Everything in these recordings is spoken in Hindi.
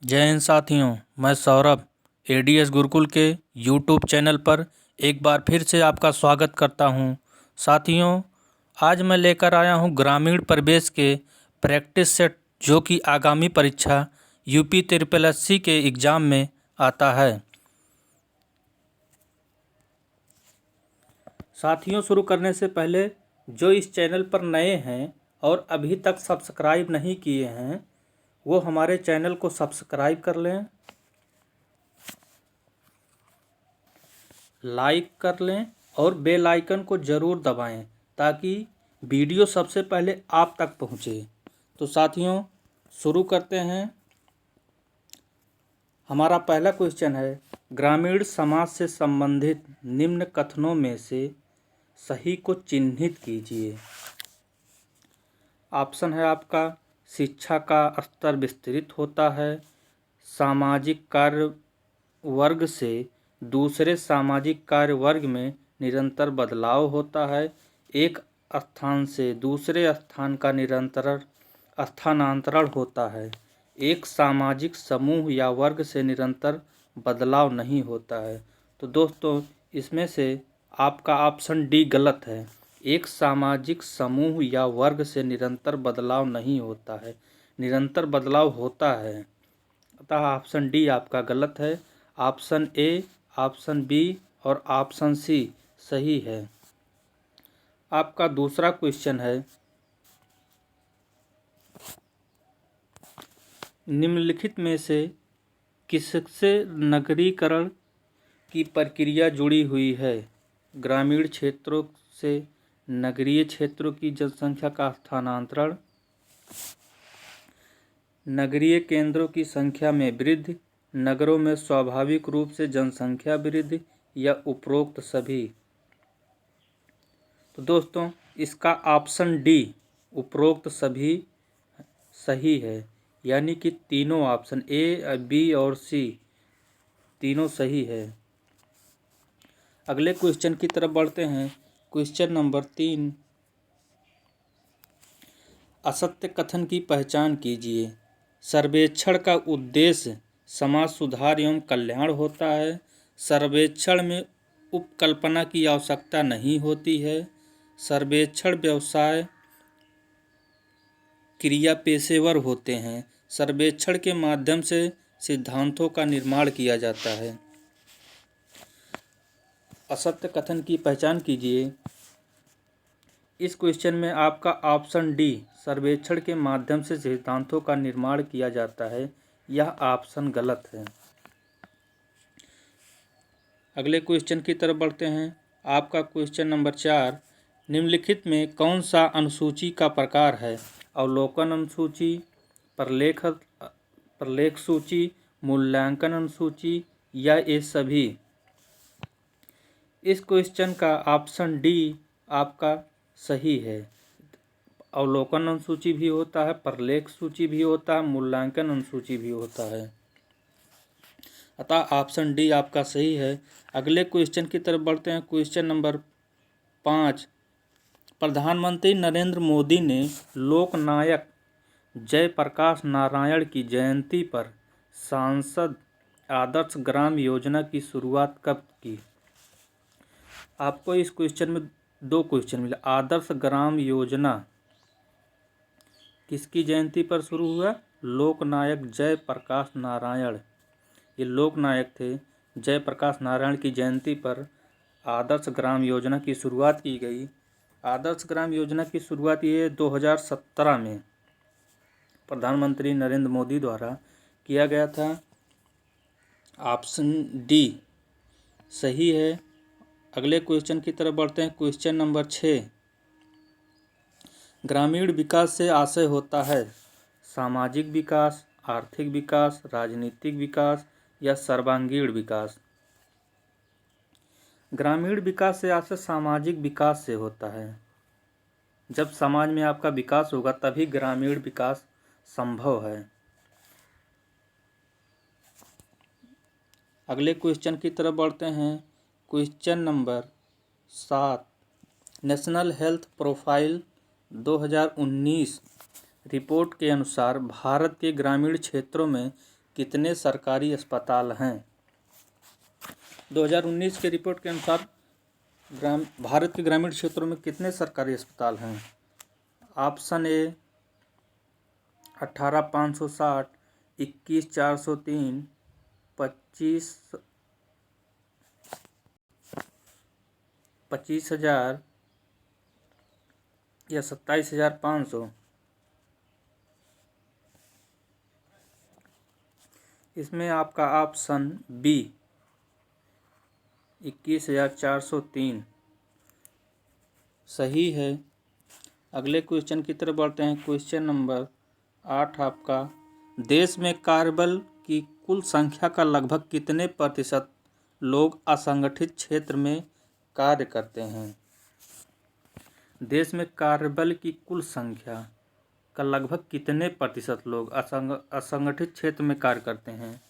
जय हिंद साथियों। मैं सौरभ एडीएस गुरुकुल के यूट्यूब चैनल पर एक बार फिर से आपका स्वागत करता हूं। साथियों, आज मैं लेकर आया हूं ग्रामीण परिवेश के प्रैक्टिस सेट, जो कि आगामी परीक्षा यूपी SSSC के एग्ज़ाम में आता है। साथियों, शुरू करने से पहले जो इस चैनल पर नए हैं और अभी तक सब्सक्राइब नहीं किए हैं, वो हमारे चैनल को सब्सक्राइब कर लें, लाइक कर लें और बेल आइकन को ज़रूर दबाएं ताकि वीडियो सबसे पहले आप तक पहुंचे। तो साथियों, शुरू करते हैं। हमारा पहला क्वेश्चन है, ग्रामीण समाज से संबंधित निम्न कथनों में से सही को चिन्हित कीजिए। ऑप्शन है आपका, शिक्षा का स्तर विस्तृत होता है, सामाजिक कार्य वर्ग से दूसरे सामाजिक कार्य वर्ग में निरंतर बदलाव होता है, एक स्थान से दूसरे स्थान का निरंतर स्थानांतरण होता है, एक सामाजिक समूह या वर्ग से निरंतर बदलाव नहीं होता है। तो दोस्तों, इसमें से आपका ऑप्शन डी गलत है। एक सामाजिक समूह या वर्ग से निरंतर बदलाव नहीं होता है, निरंतर बदलाव होता है। अतः ऑप्शन डी आपका गलत है। ऑप्शन ए, ऑप्शन बी और ऑप्शन सी सही है। आपका दूसरा क्वेश्चन है, निम्नलिखित में से किससे नगरीकरण की प्रक्रिया जुड़ी हुई है? ग्रामीण क्षेत्रों से नगरीय क्षेत्रों की जनसंख्या का स्थानांतरण, नगरीय केंद्रों की संख्या में वृद्धि, नगरों में स्वाभाविक रूप से जनसंख्या वृद्धि, या उपरोक्त सभी। तो दोस्तों, इसका ऑप्शन डी उपरोक्त सभी सही है, यानी कि तीनों ऑप्शन ए, बी और सी तीनों सही है। अगले क्वेश्चन की तरफ बढ़ते हैं। क्वेश्चन नंबर 3, असत्य कथन की पहचान कीजिए। सर्वेक्षण का उद्देश्य समाज सुधार एवं कल्याण होता है, सर्वेक्षण में उपकल्पना की आवश्यकता नहीं होती है, सर्वेक्षण व्यवसाय क्रिया पेशेवर होते हैं, सर्वेक्षण के माध्यम से सिद्धांतों का निर्माण किया जाता है। असत्य कथन की पहचान कीजिए। इस क्वेश्चन में आपका ऑप्शन डी, सर्वेक्षण के माध्यम से सिद्धांतों का निर्माण किया जाता है, यह ऑप्शन गलत है। अगले क्वेश्चन की तरफ बढ़ते हैं। आपका क्वेश्चन नंबर 4, निम्नलिखित में कौन सा अनुसूची का प्रकार है? अवलोकन अनुसूची, प्रलेख सूची, मूल्यांकन अनुसूची, या ये सभी। इस क्वेश्चन का ऑप्शन डी आपका सही है। अवलोकन अनुसूची भी होता है, प्रलेख सूची भी होता है, मूल्यांकन अनुसूची भी होता है। अतः ऑप्शन डी आपका सही है। अगले क्वेश्चन की तरफ बढ़ते हैं। क्वेश्चन नंबर 5, प्रधानमंत्री नरेंद्र मोदी ने लोकनायक जयप्रकाश नारायण की जयंती पर सांसद आदर्श ग्राम योजना की शुरुआत कब की? आपको इस क्वेश्चन में दो क्वेश्चन मिले। आदर्श ग्राम योजना किसकी जयंती पर शुरू हुआ? लोकनायक जयप्रकाश नारायण, ये लोकनायक थे, जयप्रकाश नारायण की जयंती पर आदर्श ग्राम योजना की शुरुआत की गई। आदर्श ग्राम योजना की शुरुआत ये 2017 में प्रधानमंत्री नरेंद्र मोदी द्वारा किया गया था। ऑप्शन डी सही है। अगले क्वेश्चन की तरफ बढ़ते हैं। क्वेश्चन नंबर 6, ग्रामीण विकास से आशय होता है सामाजिक विकास, आर्थिक विकास, राजनीतिक विकास, या सर्वांगीण विकास। ग्रामीण विकास से आशय सामाजिक विकास से होता है। जब समाज में आपका विकास होगा तभी ग्रामीण विकास संभव है। अगले क्वेश्चन की तरफ बढ़ते हैं। Question number 7, national health profile 2019 report के अनुसार भारत के ग्रामीण क्षेत्रों में कितने सरकारी अस्पताल हैं? 2019 के रिपोर्ट के अनुसार भारत के ग्रामीण क्षेत्रों में कितने सरकारी अस्पताल हैं? ऑप्शन ए 18,560, 21,403, 25,000 या 27,500। इसमें आपका ऑप्शन बी 21,403 सही है। अगले क्वेश्चन की तरफ बढ़ते हैं। क्वेश्चन नंबर 8 आपका, देश में कार्यबल की कुल संख्या का लगभग कितने प्रतिशत लोग असंगठित क्षेत्र में कार्य करते हैं? देश में कार्यबल की कुल संख्या का लगभग कितने प्रतिशत लोग असंगठित क्षेत्र में कार्य करते हैं?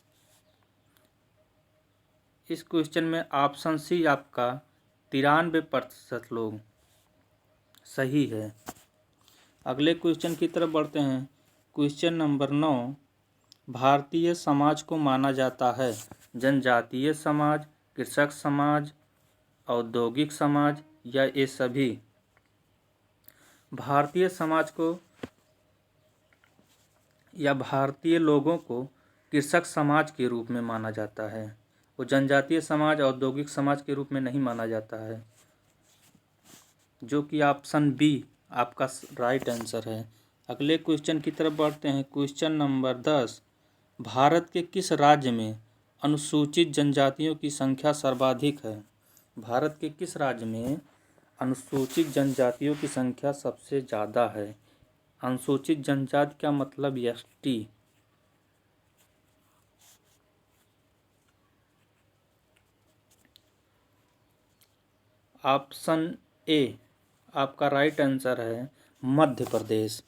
इस क्वेश्चन में ऑप्शन सी आपका 93% लोग सही है। अगले क्वेश्चन की तरफ बढ़ते हैं। क्वेश्चन नंबर 9, भारतीय समाज को माना जाता है जनजातीय समाज, कृषक समाज, औद्योगिक समाज या ये सभी? भारतीय समाज को या भारतीय लोगों को कृषक समाज के रूप में माना जाता है, वो जनजातीय समाज, औद्योगिक समाज के रूप में नहीं माना जाता है, जो कि ऑप्शन बी आपका राइट आंसर है। अगले क्वेश्चन की तरफ बढ़ते हैं। क्वेश्चन नंबर 10, भारत के किस राज्य में अनुसूचित जनजातियों की संख्या सर्वाधिक है? भारत के किस राज्य में अनुसूचित जनजातियों की संख्या सबसे ज़्यादा है? अनुसूचित जनजाति का मतलब एसटी। ऑप्शन ए आपका राइट आंसर है मध्य प्रदेश।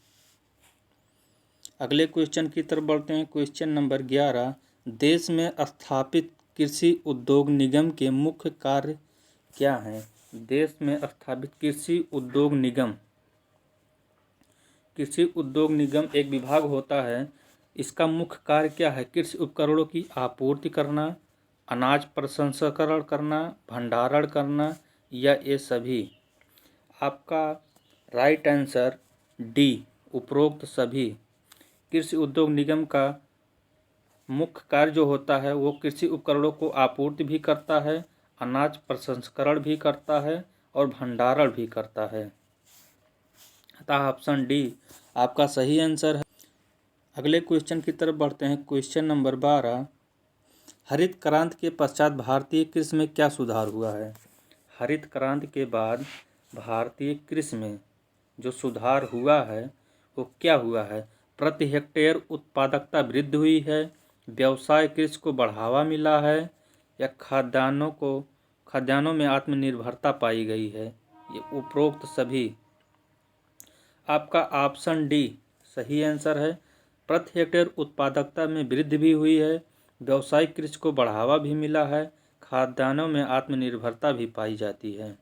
अगले क्वेश्चन की तरफ बढ़ते हैं। क्वेश्चन नंबर 11, देश में स्थापित कृषि उद्योग निगम के मुख्य कार्य क्या हैं? देश में स्थापित कृषि उद्योग निगम एक विभाग होता है। इसका मुख्य कार्य क्या है? कृषि उपकरणों की आपूर्ति करना, अनाज प्रसंस्करण करना, भंडारण करना या ये सभी? आपका राइट आंसर डी उपरोक्त सभी। कृषि उद्योग निगम का मुख्य कार्य जो होता है वो कृषि उपकरणों को आपूर्ति भी करता है, अनाज प्रसंस्करण भी करता है और भंडारण भी करता है। अतः ऑप्शन डी आपका सही आंसर है। अगले क्वेश्चन की तरफ बढ़ते हैं। क्वेश्चन नंबर 12, हरित क्रांति के पश्चात भारतीय कृषि में क्या सुधार हुआ है? हरित क्रांति के बाद भारतीय कृषि में जो सुधार हुआ है वो क्या हुआ है? प्रति हेक्टेयर उत्पादकता वृद्धि हुई है, व्यवसाय कृषि को बढ़ावा मिला है या खाद्यान्नों में आत्मनिर्भरता पाई गई है? ये उपरोक्त सभी। आपका ऑप्शन डी सही आंसर है। प्रति हेक्टेयर उत्पादकता में वृद्धि भी हुई है, व्यवसायिक कृषि को बढ़ावा भी मिला है, खाद्यान्नों में आत्मनिर्भरता भी पाई जाती है।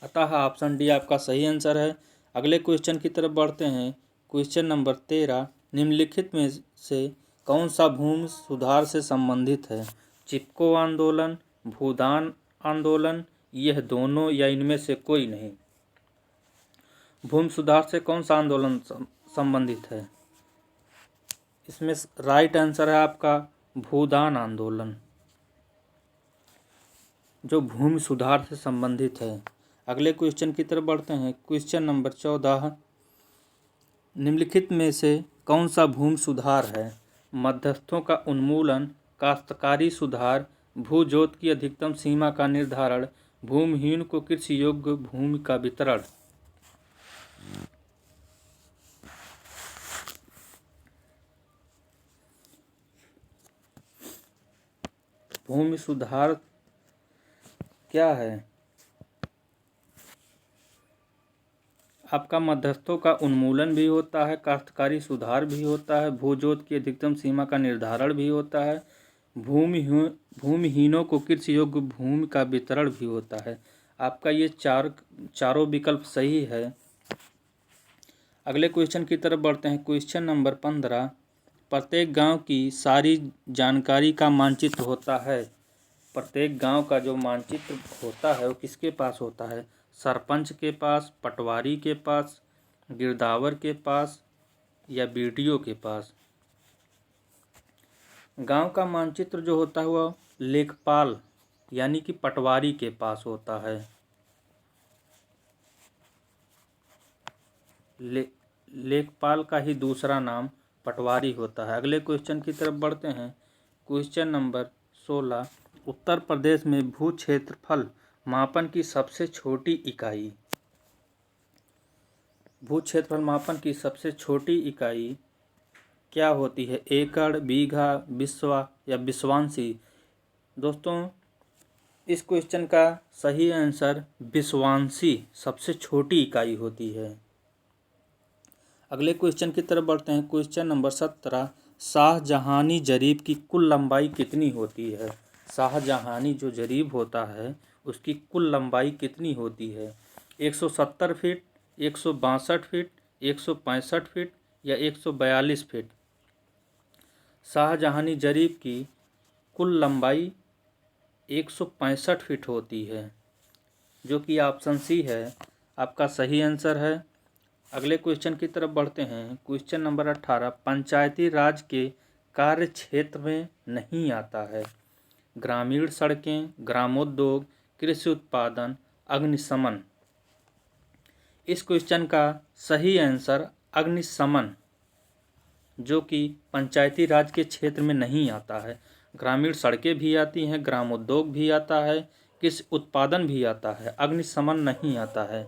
अतः ऑप्शन डी आपका सही आंसर है। अगले क्वेश्चन की तरफ बढ़ते हैं। क्वेश्चन नंबर 13, निम्नलिखित में से कौन सा भूमि सुधार से संबंधित है? चिपको आंदोलन, भूदान आंदोलन, यह दोनों या इनमें से कोई नहीं? भूमि सुधार से कौन सा आंदोलन संबंधित है? इसमें राइट आंसर है आपका भूदान आंदोलन, जो भूमि सुधार से संबंधित है। अगले क्वेश्चन की तरफ बढ़ते हैं। क्वेश्चन नंबर 14, निम्नलिखित में से कौन सा भूमि सुधार है? मध्यस्थों का उन्मूलन, काश्तकारी सुधार, भूजोत की अधिकतम सीमा का निर्धारण, भूमिहीन को कृषि योग्य भूमि का वितरण? भूमि सुधार क्या है? आपका मध्यस्थों का उन्मूलन भी होता है, काश्तकारी सुधार भी होता है, भूजोत की अधिकतम सीमा का निर्धारण भी होता है, भूमिहीनों को कृषि योग्य भूमि का वितरण भी होता है। आपका ये चारों विकल्प सही है। अगले क्वेश्चन की तरफ बढ़ते हैं। क्वेश्चन नंबर 15, प्रत्येक गांव की सारी जानकारी का मानचित्र होता है। प्रत्येक गांव का जो मानचित्र होता है वो किसके पास होता है? सरपंच के पास, पटवारी के पास, गिरदावर के पास या बीडीओ के पास। गांव का मानचित्र जो होता है वह लेखपाल यानी कि पटवारी के पास होता है। लेखपाल का ही दूसरा नाम पटवारी होता है। अगले क्वेश्चन की तरफ बढ़ते हैं। क्वेश्चन नंबर 16, उत्तर प्रदेश में भू क्षेत्रफल मापन की सबसे छोटी इकाई। भू क्षेत्रफल मापन की सबसे छोटी इकाई क्या होती है? एकड़, बीघा, बिस्वा या बिस्वांशी। दोस्तों, इस क्वेश्चन का सही आंसर बिस्वांशी सबसे छोटी इकाई होती है। अगले क्वेश्चन की तरफ बढ़ते हैं। क्वेश्चन नंबर 17, शाहजहानी जरीब की कुल लंबाई कितनी होती है? शाहजहानी जो जरीब होता है उसकी कुल लंबाई कितनी होती है? 170 फीट, 162 फीट, 165 फीट या 142 फीट। शाहजहानी जरीब की कुल लंबाई 165 फीट होती है, जो कि ऑप्शन सी है आपका सही आंसर है। अगले क्वेश्चन की तरफ बढ़ते हैं। क्वेश्चन नंबर 18, पंचायती राज के कार्य क्षेत्र में नहीं आता है। ग्रामीण सड़कें, ग्रामोद्योग, कृषि उत्पादन, अग्निशमन। इस क्वेश्चन का सही आंसर अग्निशमन, जो कि पंचायती राज के क्षेत्र में नहीं आता है। ग्रामीण सड़कें भी आती हैं, ग्रामोद्योग भी आता है, कृषि उत्पादन भी आता है, अग्निशमन नहीं आता है।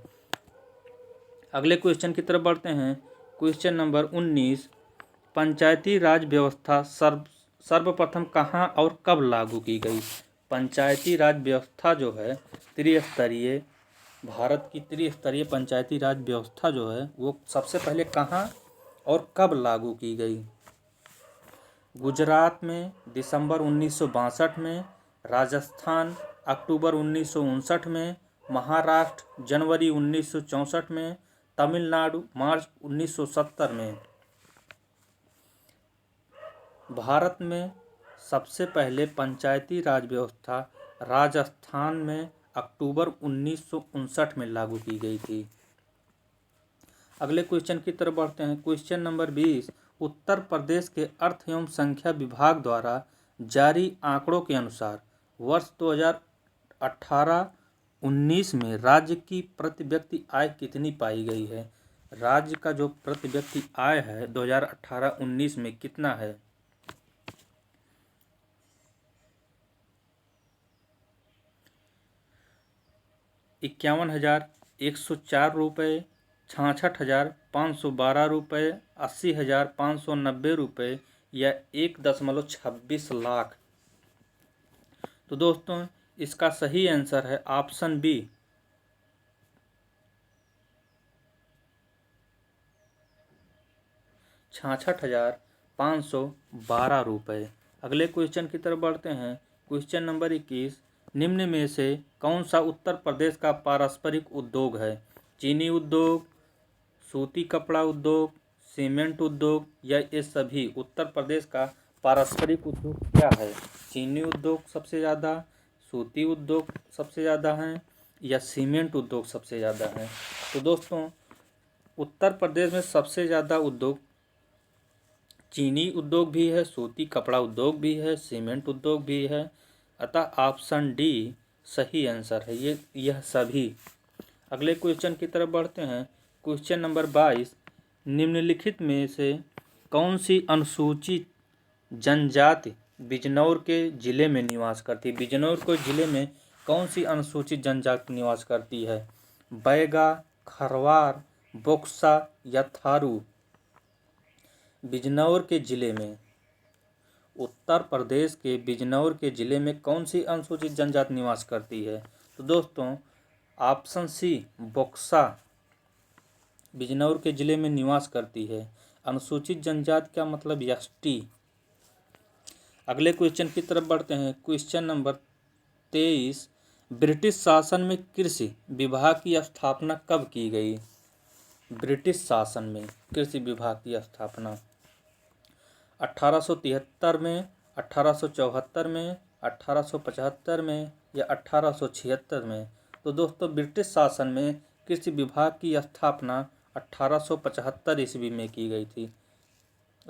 अगले क्वेश्चन की तरफ बढ़ते हैं। क्वेश्चन नंबर 19, पंचायती राज व्यवस्था सर्वप्रथम कहाँ और कब लागू की गई? पंचायती राज व्यवस्था जो है त्रिस्तरीय, भारत की त्रिस्तरीय पंचायती राज व्यवस्था जो है वो सबसे पहले कहाँ और कब लागू की गई? गुजरात में दिसंबर 1962 में, राजस्थान अक्टूबर 1959 में, महाराष्ट्र जनवरी 1964 में, तमिलनाडु मार्च 1970 में। भारत में सबसे पहले पंचायती राज व्यवस्था राजस्थान में अक्टूबर 1959 में लागू की गई थी। अगले क्वेश्चन की तरफ बढ़ते हैं। क्वेश्चन नंबर 20, उत्तर प्रदेश के अर्थ एवं संख्या विभाग द्वारा जारी आंकड़ों के अनुसार वर्ष 2018-19 में राज्य की प्रति व्यक्ति आय कितनी पाई गई है? राज्य का जो प्रति व्यक्ति आय है 2018-19 में कितना है? 51,104 रुपये, 66,512 रुपये, 80,590 रुपये या 1.26 लाख। तो दोस्तों, इसका सही आंसर है ऑप्शन बी, 66,512 रुपये। अगले क्वेश्चन की तरफ बढ़ते हैं। क्वेश्चन नंबर 21, निम्न में से कौन सा उत्तर प्रदेश का पारंपरिक उद्योग है? चीनी उद्योग, सूती कपड़ा उद्योग, सीमेंट उद्योग या ये सभी? उत्तर प्रदेश का पारंपरिक उद्योग क्या है? चीनी उद्योग सबसे ज़्यादा, सूती उद्योग सबसे ज़्यादा हैं या सीमेंट उद्योग सबसे ज़्यादा हैं? तो दोस्तों, उत्तर प्रदेश में सबसे ज़्यादा उद्योग चीनी उद्योग भी है, सूती कपड़ा उद्योग भी है, सीमेंट उद्योग भी है। अतः ऑप्शन डी सही आंसर है, यह सभी। अगले क्वेश्चन की तरफ बढ़ते हैं। क्वेश्चन नंबर 22, निम्नलिखित में से कौन सी अनुसूचित जनजाति बिजनौर के जिले में निवास करती है? बिजनौर के जिले में कौन सी अनुसूचित जनजाति निवास करती है? बैगा, खरवार, बोक्सा या थारू? बिजनौर के जिले में, उत्तर प्रदेश के बिजनौर के जिले में कौन सी अनुसूचित जनजाति निवास करती है? तो दोस्तों, ऑप्शन सी बोक्सा बिजनौर के जिले में निवास करती है। अनुसूचित जनजाति का मतलब एसटी। अगले क्वेश्चन की तरफ बढ़ते हैं। क्वेश्चन नंबर 23, ब्रिटिश शासन में कृषि विभाग की स्थापना कब की गई? ब्रिटिश शासन में कृषि विभाग की स्थापना 1873 में, 1874 में, 1875 में या 1876 में? तो दोस्तों ब्रिटिश शासन में कृषि विभाग की स्थापना 1875 ईस्वी में की गई थी।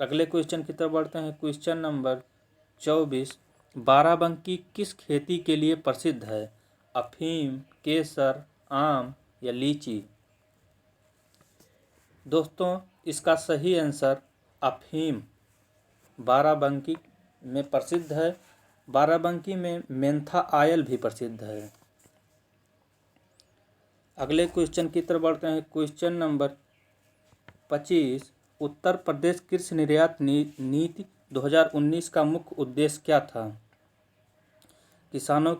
अगले क्वेश्चन की तरफ बढ़ते हैं। क्वेश्चन नंबर 24, बाराबंकी किस खेती के लिए प्रसिद्ध है? अफीम, केसर, आम या लीची? दोस्तों इसका सही आंसर अफीम बाराबंकी में प्रसिद्ध है। बाराबंकी में मेंथा ऑयल भी प्रसिद्ध है। अगले क्वेश्चन की तरफ बढ़ते हैं। क्वेश्चन नंबर 25, उत्तर प्रदेश कृषि निर्यात नीति 2019 का मुख्य उद्देश्य क्या था? किसानों